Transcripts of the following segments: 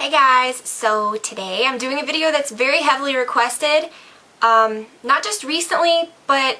Hey guys, so today I'm doing a video that's very heavily requested, not just recently, but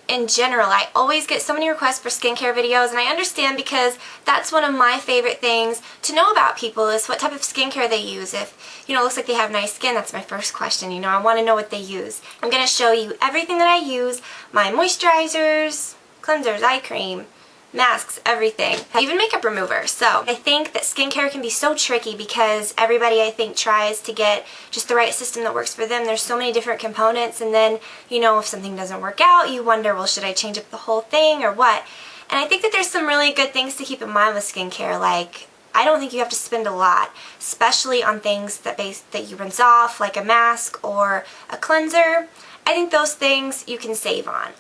in general. I always get so many requests for skincare videos, and I understand because that's one of my favorite things to know about people is what type of skincare they use. If, it looks like they have nice skin, that's my first question. I want to know what they use. I'm going to show you everything that I use, my moisturizers, cleansers, eye cream, masks, everything, even makeup remover. So I think that skincare can be so tricky because everybody, I think, tries to get just the right system that works for them. There's so many different components, and then if something doesn't work out, you wonder, well, should I change up the whole thing or what? And I think that there's some really good things to keep in mind with skincare. Like, I don't think you have to spend a lot, especially on things that you rinse off, like a mask or a cleanser. I think those things you can save on.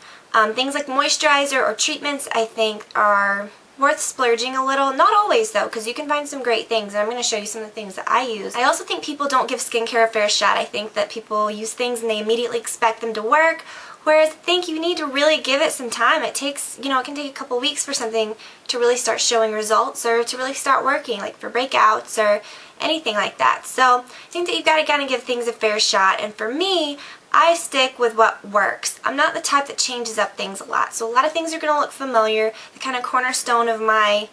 Things like moisturizer or treatments, I think, are worth splurging a little. Not always, though, because you can find some great things, and I'm going to show you some of the things that I use. I also think people don't give skincare a fair shot. I think that people use things and they immediately expect them to work, whereas I think you need to really give it some time. It takes, it can take a couple weeks for something to really start showing results or to really start working, like for breakouts or anything like that. So I think that you've got to kind of give things a fair shot, and for me, I stick with what works. I'm not the type that changes up things a lot. So a lot of things are going to look familiar. The kind of cornerstone of my,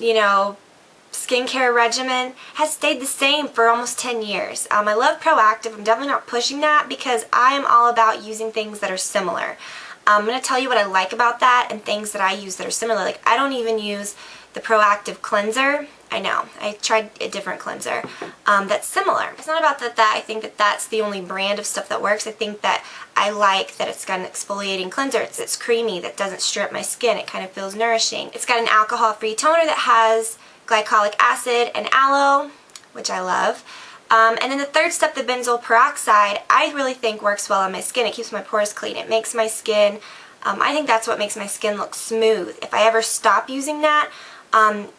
skincare regimen has stayed the same for almost 10 years. I love Proactive. I'm definitely not pushing that because I am all about using things that are similar. I'm going to tell you what I like about that and things that I use that are similar. Like, I don't even use the Proactive cleanser. I know, I tried a different cleanser that's similar. It's not about that I think that that's the only brand of stuff that works. I think that I like that it's got an exfoliating cleanser. It's creamy, that doesn't strip my skin. It kind of feels nourishing. It's got an alcohol-free toner that has glycolic acid and aloe, which I love. And then the third step, the benzoyl peroxide, I really think works well on my skin. It keeps my pores clean. It makes my skin, I think that's what makes my skin look smooth. If I ever stop using that,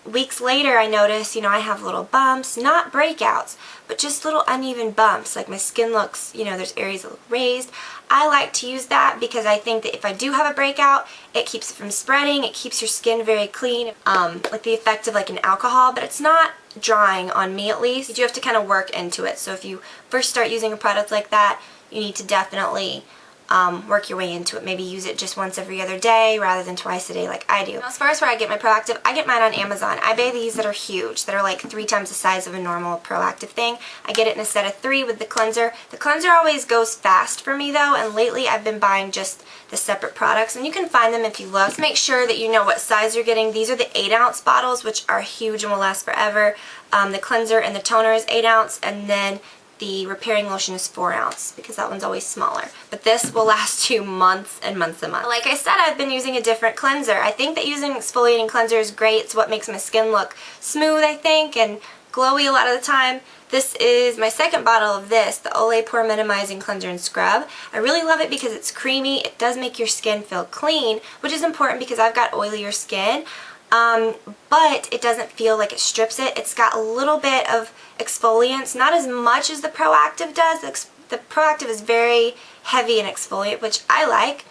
weeks later I notice, I have little bumps, not breakouts, but just little uneven bumps. Like my skin looks, there's areas that look raised. I like to use that because I think that if I do have a breakout, it keeps it from spreading, it keeps your skin very clean, like the effect of like an alcohol, but it's not drying on me at least. You do have to kind of work into it. So if you first start using a product like that, you need to definitely work your way into it. Maybe use it just once every other day rather than twice a day like I do. Now, as far as where I get my Proactive, I get mine on Amazon. I buy these that are huge, that are like 3 times the size of a normal Proactive thing. I get it in a set of 3 with the cleanser. The cleanser always goes fast for me though, and lately I've been buying just the separate products, and you can find them if you look. Just make sure that you know what size you're getting. These are the 8-ounce bottles, which are huge and will last forever. The cleanser and the toner is 8 ounce, and then the repairing lotion is 4 ounce because that one's always smaller. But this will last you months and months and months. Like I said, I've been using a different cleanser. I think that using exfoliating cleanser is great. It's what makes my skin look smooth, I think, and glowy a lot of the time. This is my second bottle of this, the Olay Pore Minimizing Cleanser and Scrub. I really love it because it's creamy. It does make your skin feel clean, which is important because I've got oilier skin. But it doesn't feel like it strips it. It's got a little bit of exfoliants, not as much as the Proactive does. The Proactive is very heavy in exfoliant, which I like.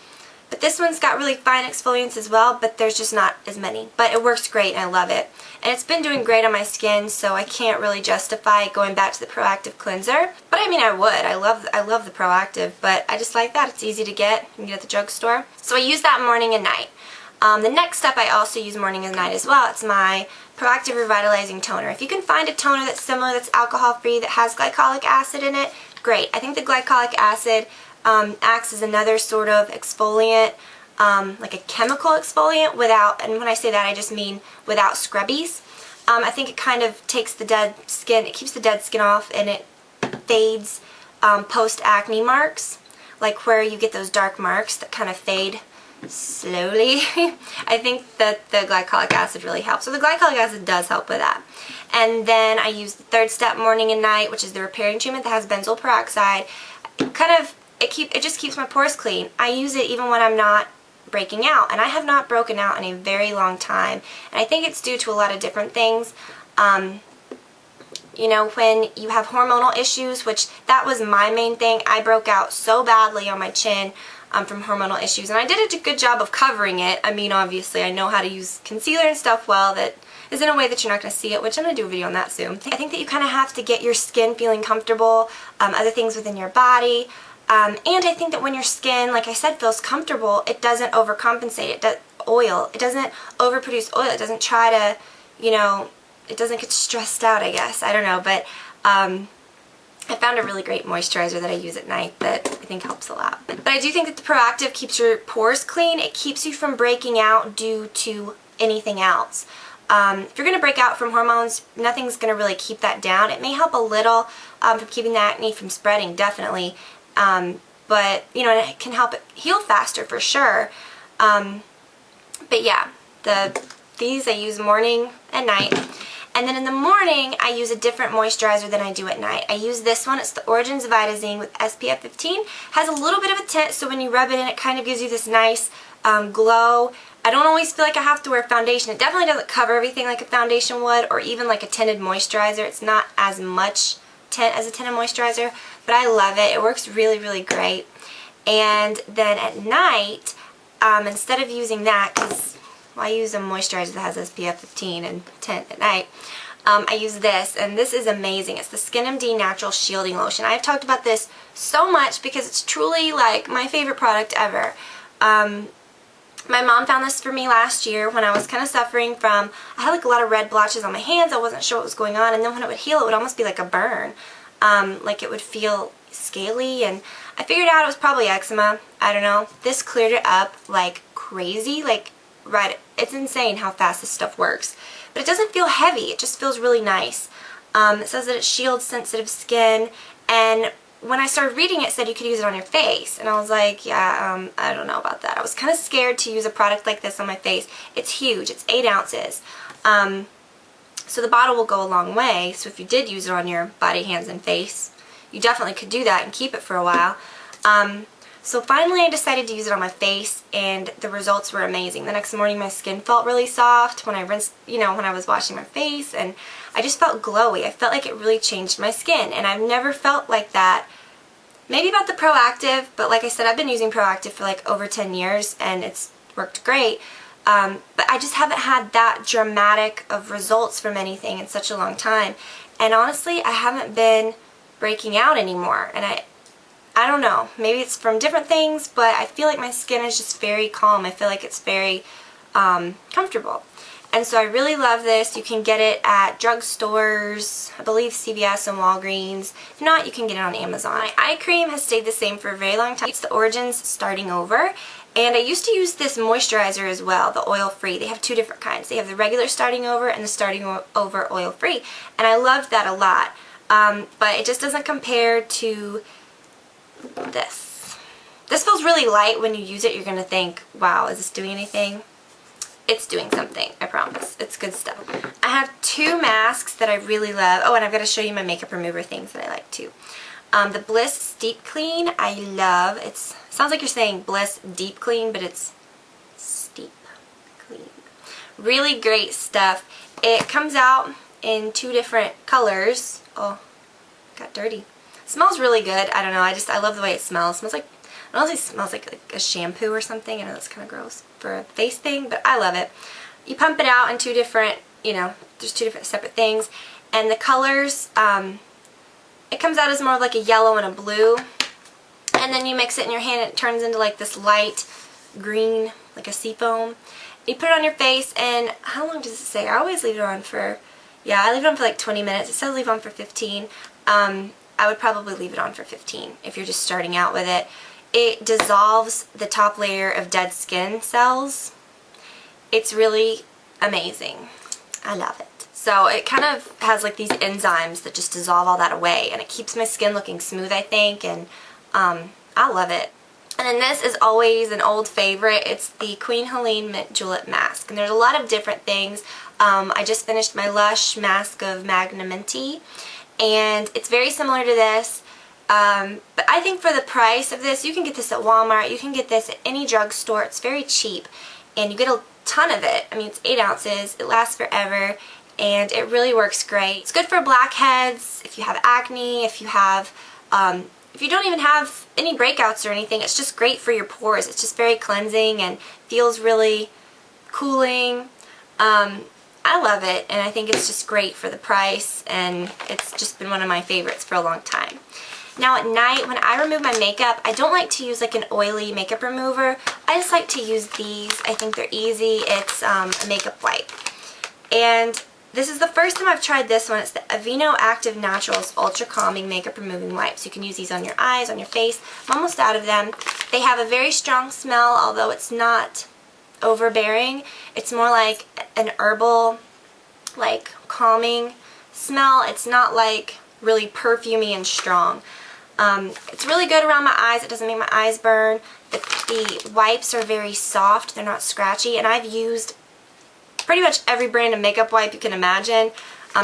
But this one's got really fine exfoliants as well, but there's just not as many. But it works great and I love it. And it's been doing great on my skin, so I can't really justify going back to the Proactive cleanser. But I mean, I would. I love the Proactive, but I just like that. It's easy to get. You can get it at the drugstore. So I use that morning and night. The next step I also use morning and night as well. It's my Proactive Revitalizing Toner. If you can find a toner that's similar, that's alcohol-free, that has glycolic acid in it, great. I think the glycolic acid acts as another sort of exfoliant, like a chemical exfoliant without, and when I say that I just mean without scrubbies. I think it kind of takes the dead skin, it keeps the dead skin off, and it fades post-acne marks, like where you get those dark marks that kind of fade slowly. I think that the glycolic acid really helps. So the glycolic acid does help with that. And then I use the third step morning and night, which is the repairing treatment that has benzoyl peroxide. It just keeps my pores clean. I use it even when I'm not breaking out, and I have not broken out in a very long time. And I think it's due to a lot of different things. When you have hormonal issues, which that was my main thing. I broke out so badly on my chin from hormonal issues, and I did a good job of covering it. I mean, obviously I know how to use concealer and stuff well, that is in a way that you're not going to see it, which I'm going to do a video on that soon. I think that you kind of have to get your skin feeling comfortable, other things within your body, and I think that when your skin, like I said, feels comfortable, it doesn't overcompensate. It doesn't overproduce oil. It doesn't try to, you know, it doesn't get stressed out, I guess. I don't know, but I found a really great moisturizer that I use at night that I think helps a lot. But I do think that the Proactive keeps your pores clean. It keeps you from breaking out due to anything else. If you're going to break out from hormones, nothing's going to really keep that down. It may help a little from keeping the acne from spreading, definitely. But, you know, it can help it heal faster for sure. But yeah, these I use morning and night. And then in the morning, I use a different moisturizer than I do at night. I use this one. It's the Origins Vitazine with SPF 15. Has a little bit of a tint, so when you rub it in, it kind of gives you this nice glow. I don't always feel like I have to wear foundation. It definitely doesn't cover everything like a foundation would, or even like a tinted moisturizer. It's not as much tint as a tinted moisturizer, but I love it. It works really, really great. And then at night, instead of using that, because I use a moisturizer that has SPF 15 and tint at night, I use this, and this is amazing. It's the SkinMD Natural Shielding Lotion. I've talked about this so much because it's truly like my favorite product ever. My mom found this for me last year when I was kind of suffering from, I had like a lot of red blotches on my hands. I wasn't sure what was going on, and then when it would heal, it would almost be like a burn. Like it would feel scaly, and I figured out it was probably eczema. I don't know. This cleared it up like crazy, like right. It's insane how fast this stuff works. But it doesn't feel heavy. It just feels really nice. It says that it shields sensitive skin, and when I started reading it, said you could use it on your face, and I was like, yeah, I don't know about that. I was kind of scared to use a product like this on my face. It's huge. It's 8 ounces. So the bottle will go a long way, so if you did use it on your body, hands, and face, you definitely could do that and keep it for a while. So finally I decided to use it on my face, and the results were amazing. The next morning my skin felt really soft when I rinsed, you know, when I was washing my face, and I just felt glowy. I felt like it really changed my skin, and I've never felt like that. Maybe about the Proactive, but like I said, I've been using Proactive for like over 10 years, and it's worked great. But I just haven't had that dramatic of results from anything in such a long time. And honestly, I haven't been breaking out anymore, and I don't know, maybe it's from different things, but I feel like my skin is just very calm. I feel like it's very comfortable. And so I really love this. You can get it at drugstores, I believe CVS and Walgreens. If not, you can get it on Amazon. My eye cream has stayed the same for a very long time. It's the Origins Starting Over. And I used to use this moisturizer as well, the oil-free. They have 2 different kinds. They have the regular Starting Over and the Starting Over oil-free. And I loved that a lot. But it just doesn't compare to this. This feels really light. When you use it, you're going to think, wow, is this doing anything? It's doing something, I promise. It's good stuff. I have 2 masks that I really love. Oh, and I've got to show you my makeup remover things that I like too. The Bliss Deep Clean, I love. It sounds like you're saying Bliss Deep Clean, but it's Steep Clean. Really great stuff. It comes out in 2 different colors. Oh, got dirty. It smells really good. I don't know. I love the way it smells. It smells like, I don't know if it smells like a shampoo or something. I know that's kind of gross for a face thing, but I love it. You pump it out in 2 different, you know, there's 2 different separate things. And the colors, it comes out as more of like a yellow and a blue. And then you mix it in your hand and it turns into like this light green, like a seafoam. You put it on your face, and how long does it say? I always leave it on for, yeah, I leave it on for like 20 minutes. It says leave on for 15. I would probably leave it on for 15 if you're just starting out with it. It dissolves the top layer of dead skin cells. It's really amazing. I love it. So it kind of has like these enzymes that just dissolve all that away, and it keeps my skin looking smooth, I think, and I love it. And then this is always an old favorite. It's the Queen Helene Mint Julep Mask, and there's a lot of different things. I just finished my Lush Mask of Magnamenti, and it's very similar to this. But I think for the price of this, you can get this at Walmart, you can get this at any drugstore. It's very cheap, and you get a ton of it. I mean, it's 8 ounces, it lasts forever, and it really works great. It's good for blackheads, if you have acne, if you have, if you don't even have any breakouts or anything. It's just great for your pores. It's just very cleansing and feels really cooling. I love it, and I think it's just great for the price, and it's just been one of my favorites for a long time. Now at night, when I remove my makeup, I don't like to use like an oily makeup remover. I just like to use these. I think they're easy. It's a makeup wipe. And this is the first time I've tried this one. It's the Aveeno Active Naturals Ultra Calming Makeup Removing Wipes. You can use these on your eyes, on your face. I'm almost out of them. They have a very strong smell, although it's not overbearing. It's more like an herbal, like calming smell. It's not like really perfumey and strong. It's really good around my eyes. It doesn't make my eyes burn. The wipes are very soft. They're not scratchy. And I've used pretty much every brand of makeup wipe you can imagine,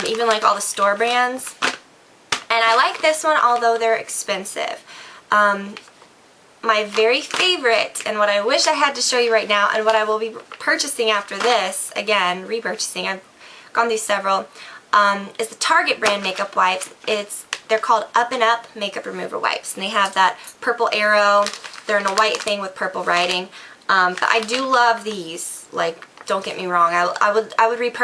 even like all the store brands. And I like this one, although they're expensive. My very favorite, and what I wish I had to show you right now, and what I will be purchasing after this, again, repurchasing, I've gone through several, is the Target brand makeup wipes. They're called Up and Up Makeup Remover Wipes, and they have that purple arrow. They're in a white thing with purple writing. But I do love these. Like, don't get me wrong. I would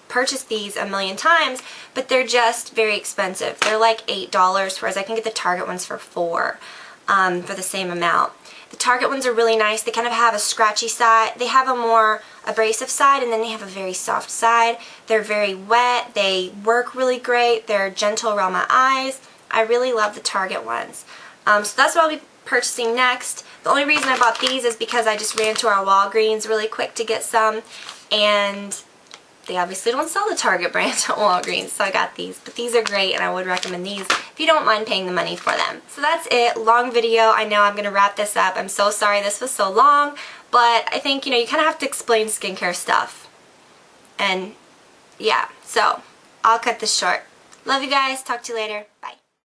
purchase these a million times, but they're just very expensive. They're like $8, whereas I can get the Target ones for $4 for the same amount. The Target ones are really nice. They kind of have a scratchy side. They have a more abrasive side, and then they have a very soft side. They're very wet. They work really great. They're gentle around my eyes. I really love the Target ones. So that's what I'll be purchasing next. The only reason I bought these is because I just ran to our Walgreens really quick to get some, and they obviously don't sell the Target brand at Walgreens, so I got these. But these are great, and I would recommend these if you don't mind paying the money for them. So that's it. Long video. I know I'm going to wrap this up. I'm so sorry this was so long, but I think, you know, you kind of have to explain skincare stuff. And yeah, so I'll cut this short. Love you guys. Talk to you later. Bye.